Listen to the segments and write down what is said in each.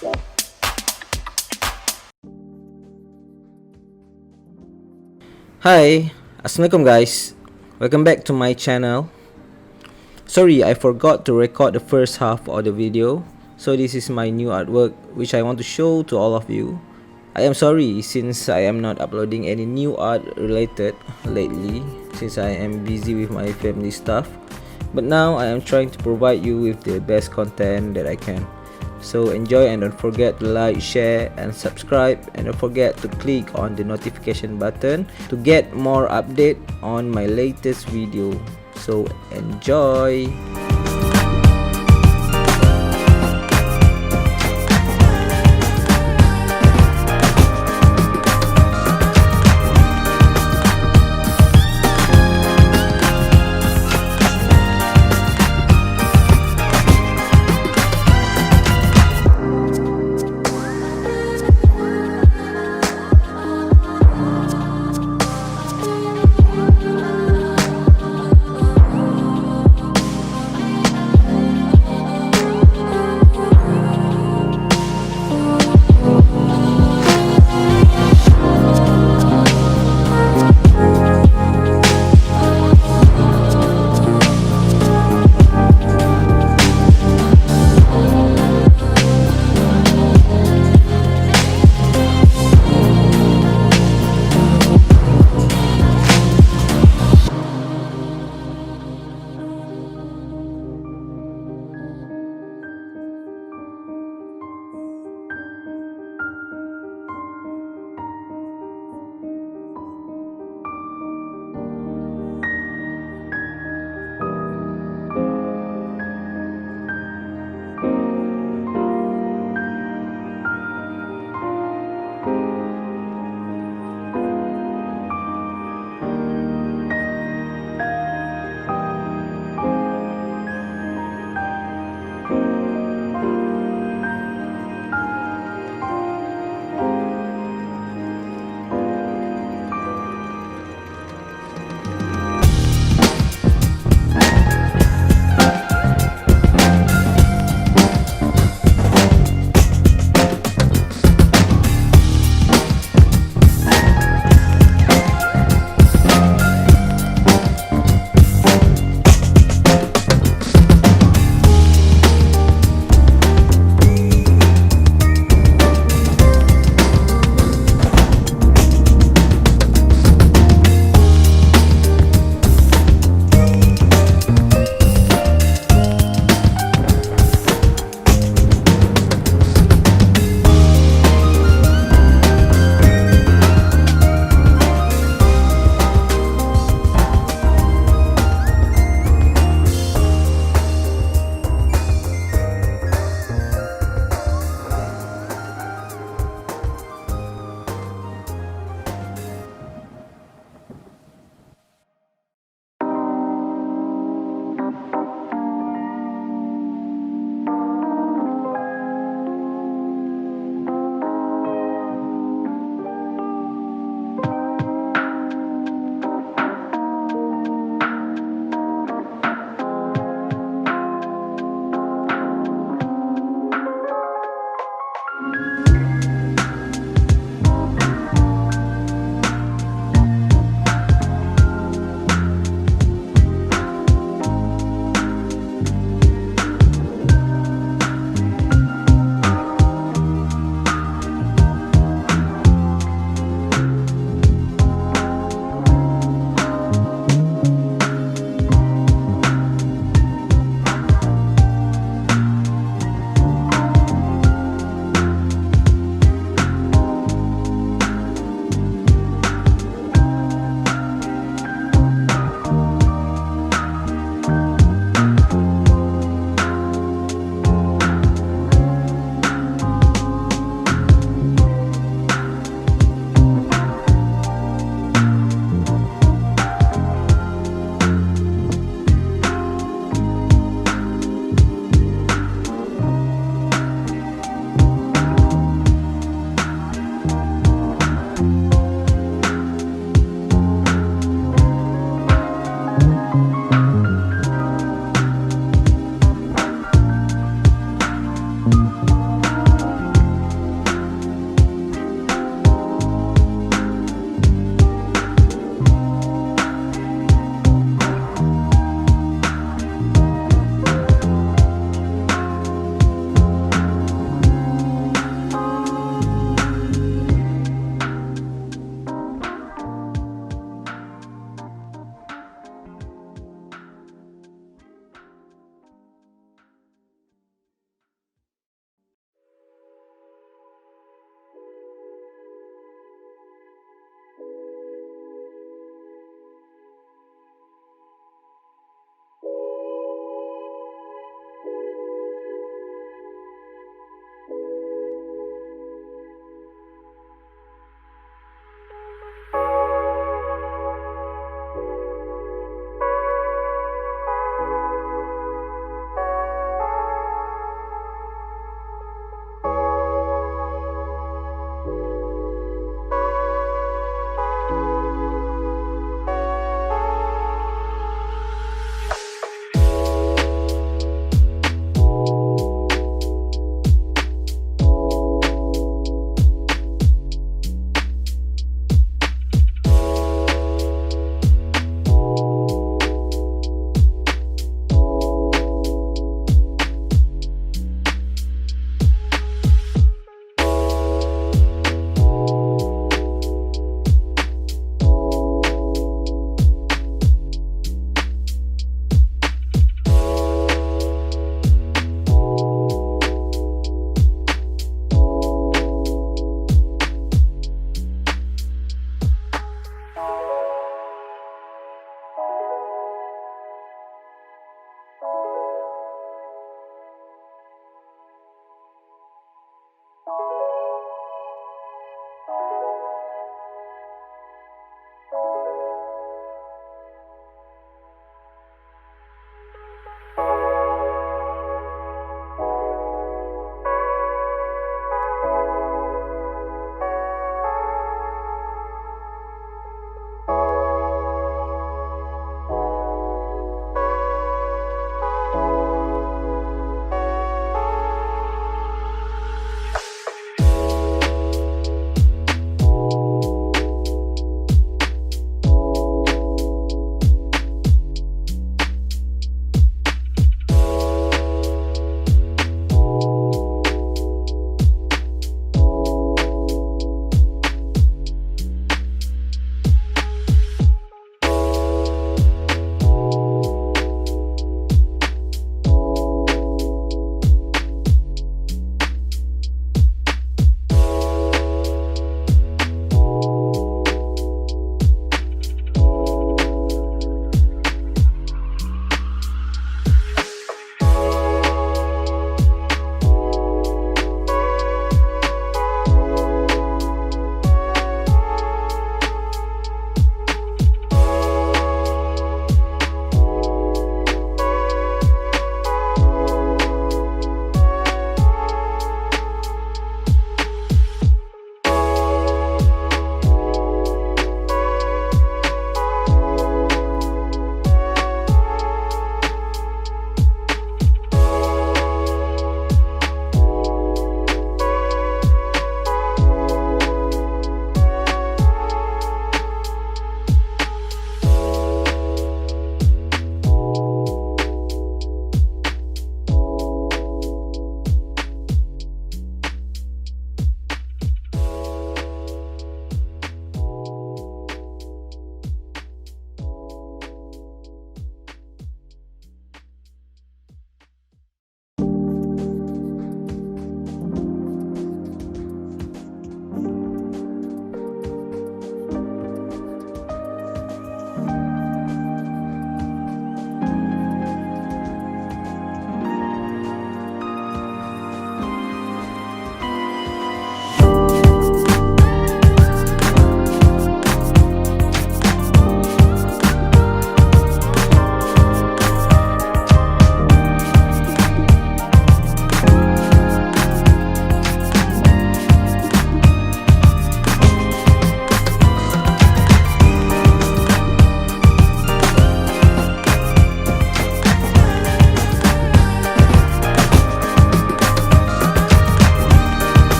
Hi, Assalamualaikum guys. Welcome back to my channel. Sorry, I forgot to record the first half of the video. So this is my new artwork which I want to show to all of you. I am sorry since I am not uploading any new art related lately since I am busy with my family stuff. But now I am trying to provide you with the best content that I can. So enjoy and don't forget to like, share and subscribe, and don't forget to click on the notification button to get more update on my latest video. So enjoy.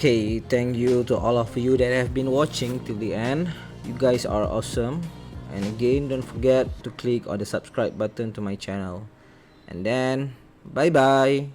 Okay, thank you to all of you that have been watching till the end. You guys are awesome. And again, don't forget to click on the subscribe button to my channel. And then, bye bye.